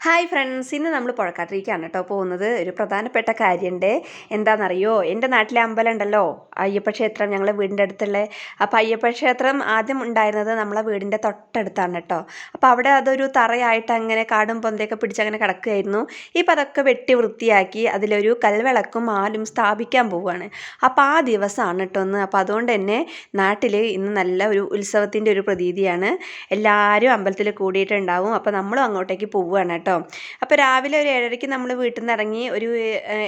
Hi friends, ഇന്ന് നമ്മൾ പുഴക്കാട്ടിലേക്കാണ് കേട്ടോ പോകുന്നത്. ഒരു പ്രധാനപ്പെട്ട കാര്യമുണ്ട്. എന്താണെന്നറിയോ, എൻ്റെ നാട്ടിലെ അമ്പലം ഉണ്ടല്ലോ, അയ്യപ്പ ക്ഷേത്രം, ഞങ്ങളെ വീടിൻ്റെ അടുത്തുള്ള. അപ്പോൾ അയ്യപ്പ ക്ഷേത്രം ആദ്യം ഉണ്ടായിരുന്നത് നമ്മളെ വീടിൻ്റെ തൊട്ടടുത്താണ് കേട്ടോ. അപ്പോൾ അവിടെ അതൊരു തറയായിട്ട് അങ്ങനെ കാടും പൊന്തയൊക്കെ പിടിച്ചങ്ങനെ കിടക്കുകയായിരുന്നു. ഇപ്പോൾ അതൊക്കെ വെട്ടി വൃത്തിയാക്കി അതിലൊരു കൽവിളക്കും മാലും സ്ഥാപിക്കാൻ പോവുകയാണ്. അപ്പോൾ ആ ദിവസമാണ് കേട്ടോ ഒന്ന്. അപ്പോൾ അതുകൊണ്ട് തന്നെ നാട്ടിൽ ഇന്ന് നല്ല ഒരു ഉത്സവത്തിൻ്റെ ഒരു പ്രതീതിയാണ്. എല്ലാവരും അമ്പലത്തിൽ കൂടിയിട്ടുണ്ടാവും. അപ്പോൾ നമ്മളും അങ്ങോട്ടേക്ക് പോവുകയാണ് കേട്ടോ. അപ്പോൾ രാവിലെ ഒരു 7:30 നമ്മൾ വീട്ടിൽ നിന്ന് ഇറങ്ങി. ഒരു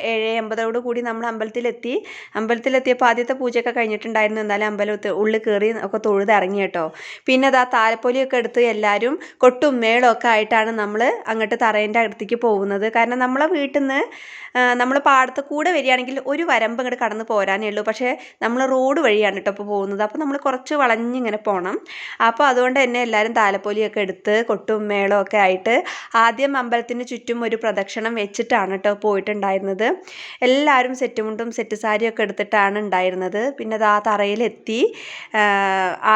7:50 കൂടി നമ്മൾ അമ്പലത്തിലെത്തിയപ്പോൾ ആദ്യത്തെ പൂജയൊക്കെ കഴിഞ്ഞിട്ടുണ്ടായിരുന്നു. എന്നാലും അമ്പലത്തിൽ ഉള്ളിൽ കയറി ഒക്കെ തൊഴുത് ഇറങ്ങി കേട്ടോ. പിന്നെ അതാ താലപ്പൊലിയൊക്കെ എടുത്ത് എല്ലാവരും കൊട്ടും മേളവും ഒക്കെ ആയിട്ടാണ് നമ്മൾ അങ്ങോട്ട് തറേൻ്റെ അടുത്തേക്ക് പോകുന്നത്. കാരണം നമ്മളെ വീട്ടിൽ നിന്ന് നമ്മൾ പാടത്ത് കൂടെ വരികയാണെങ്കിൽ ഒരു വരമ്പ് ഇങ്ങോട്ട് കടന്ന് പോരാനേ ഉള്ളൂ. പക്ഷേ നമ്മൾ റോഡ് വഴിയാണ് കേട്ടോ ഇപ്പോൾ പോകുന്നത്. അപ്പോൾ നമ്മൾ കുറച്ച് വളഞ്ഞിങ്ങനെ പോകണം. അപ്പോൾ അതുകൊണ്ട് തന്നെ എല്ലാവരും താലപ്പൊലിയൊക്കെ എടുത്ത് കൊട്ടും മേളവും ഒക്കെ ആയിട്ട് ആദ്യം അമ്പലത്തിന് ചുറ്റും ഒരു പ്രദക്ഷിണം വെച്ചിട്ടാണ് കേട്ടോ പോയിട്ടുണ്ടായിരുന്നത്. എല്ലാവരും സെറ്റുമുണ്ടും സെറ്റ് സാരിയൊക്കെ എടുത്തിട്ടാണ് ഉണ്ടായിരുന്നത്. പിന്നെ അത് ആ തറയിലെത്തി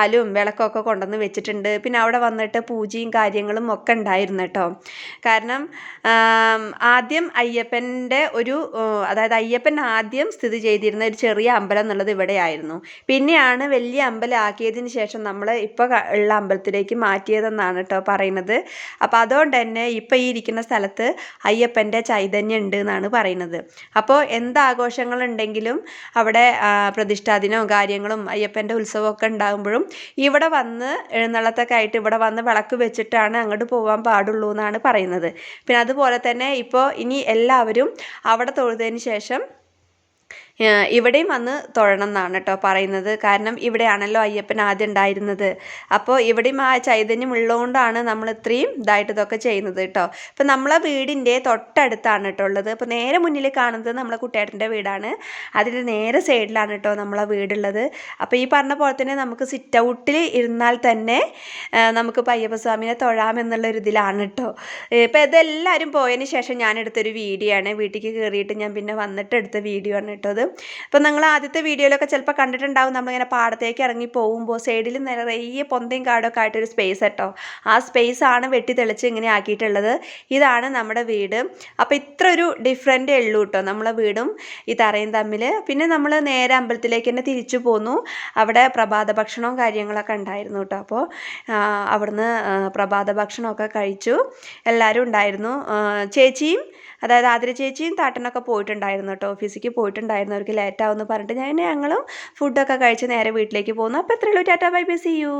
ആലും വിളക്കൊക്കെ കൊണ്ടുവന്ന് വെച്ചിട്ടുണ്ട്. പിന്നെ അവിടെ വന്നിട്ട് പൂജയും കാര്യങ്ങളും ഒക്കെ ഉണ്ടായിരുന്നു കേട്ടോ. കാരണം ആദ്യം അയ്യപ്പൻ്റെ അതായത് അയ്യപ്പൻ ആദ്യം സ്ഥിതി ചെയ്തിരുന്ന ഒരു ചെറിയ അമ്പലം എന്നുള്ളത് ഇവിടെയായിരുന്നു. പിന്നെയാണ് വലിയ അമ്പലം ആക്കിയതിന് ശേഷം നമ്മൾ ഇപ്പോൾ ഉള്ള അമ്പലത്തിലേക്ക് മാറ്റിയതെന്നാണ് കേട്ടോ പറയുന്നത്. അപ്പോൾ അതുകൊണ്ട് തന്നെ ഇപ്പോൾ ഈ ഇരിക്കുന്ന സ്ഥലത്ത് അയ്യപ്പൻ്റെ ചൈതന്യം ഉണ്ട് എന്നാണ് പറയുന്നത്. അപ്പോൾ എന്താഘോഷങ്ങളുണ്ടെങ്കിലും അവിടെ പ്രതിഷ്ഠാദിനവും കാര്യങ്ങളും അയ്യപ്പൻ്റെ ഉത്സവമൊക്കെ ഉണ്ടാകുമ്പോഴും ഇവിടെ വന്ന് എഴുന്നള്ളത്തൊക്കെ ആയിട്ട് ഇവിടെ വന്ന് വിളക്ക് വെച്ചിട്ടാണ് അങ്ങോട്ട് പോകാൻ പാടുള്ളൂ എന്നാണ് പറയുന്നത്. പിന്നെ അതുപോലെ തന്നെ ഇപ്പോൾ ഇനി എല്ലാവരും അവിടെ തൊഴുതതിന് ശേഷം ഇവിടെയും വന്ന് തൊഴണം എന്നാണ് കേട്ടോ പറയുന്നത്. കാരണം ഇവിടെയാണല്ലോ അയ്യപ്പൻ ആദ്യം ഉണ്ടായിരുന്നത്. അപ്പോൾ ഇവിടെയും ആ ചൈതന്യം ഉള്ളതുകൊണ്ടാണ് നമ്മൾ ഇത്രയും ഇതായിട്ട് ഇതൊക്കെ ചെയ്യുന്നത് കേട്ടോ. അപ്പോൾ നമ്മളെ വീടിൻ്റെ തൊട്ടടുത്താണ് കേട്ടോ ഉള്ളത്. അപ്പോൾ നേരെ മുന്നിൽ കാണുന്നത് നമ്മളെ കുട്ടിയേട്ടൻ്റെ വീടാണ്. അതിൻ്റെ നേരെ സൈഡിലാണ് കേട്ടോ നമ്മളെ വീടുള്ളത്. അപ്പോൾ ഈ പറഞ്ഞ പോലെ തന്നെ നമുക്ക് സിറ്റ് ഔട്ടിൽ ഇരുന്നാൽ തന്നെ നമുക്ക് അയ്യപ്പസ്വാമിനെ തൊഴാമെന്നുള്ളൊരു ഇതിലാണ് കേട്ടോ. ഇപ്പോൾ ഇതെല്ലാവരും പോയതിന് ശേഷം ഞാൻ എടുത്തൊരു വീഡിയോ ആണ്. വീട്ടിലേക്ക് കയറിയിട്ട് ഞാൻ പിന്നെ വന്നിട്ട് എടുത്ത വീഡിയോ ആണ് കേട്ടോ അത്. അപ്പോൾ നിങ്ങൾ ആദ്യത്തെ വീഡിയോയിലൊക്കെ ചിലപ്പോൾ കണ്ടിട്ടുണ്ടാവും. നമ്മളിങ്ങനെ പാടത്തേക്ക് ഇറങ്ങി പോകുമ്പോൾ സൈഡിൽ നിറയെ പൊന്തയും കാടൊക്കെ ആയിട്ടൊരു സ്പേസ് കേട്ടോ. ആ സ്പേസ് ആണ് വെട്ടി തെളിച്ച് ഇങ്ങനെ ആക്കിയിട്ടുള്ളത്. ഇതാണ് നമ്മുടെ വീട്. അപ്പോൾ ഇത്ര ഒരു ഡിഫറൻറ്റേ ഉള്ളൂ കേട്ടോ നമ്മളെ വീടും ഈ തറയും തമ്മിൽ. പിന്നെ നമ്മൾ നേരെ അമ്പലത്തിലേക്ക് തന്നെ തിരിച്ചു പോന്നു. അവിടെ പ്രഭാത ഭക്ഷണവും കാര്യങ്ങളൊക്കെ ഉണ്ടായിരുന്നു കേട്ടോ. അപ്പോൾ അവിടുന്ന് പ്രഭാത ഭക്ഷണമൊക്കെ കഴിച്ചു. എല്ലാവരും ഉണ്ടായിരുന്നു. ചേച്ചിയും, അതായത് ആതിര ചേച്ചിയും താട്ടനൊക്കെ പോയിട്ടുണ്ടായിരുന്നു കേട്ടോ. ഓഫീസിലേക്ക് പോയിട്ടുണ്ടായിരുന്നു. അവർക്ക് ലേറ്റാവുമെന്ന് പറഞ്ഞിട്ട് ഞങ്ങളും ഫുഡൊക്കെ കഴിച്ച് നേരെ വീട്ടിലേക്ക് പോകുന്നു. അപ്പോൾ എത്രയുള്ളൂ. Tata bye bye, see U.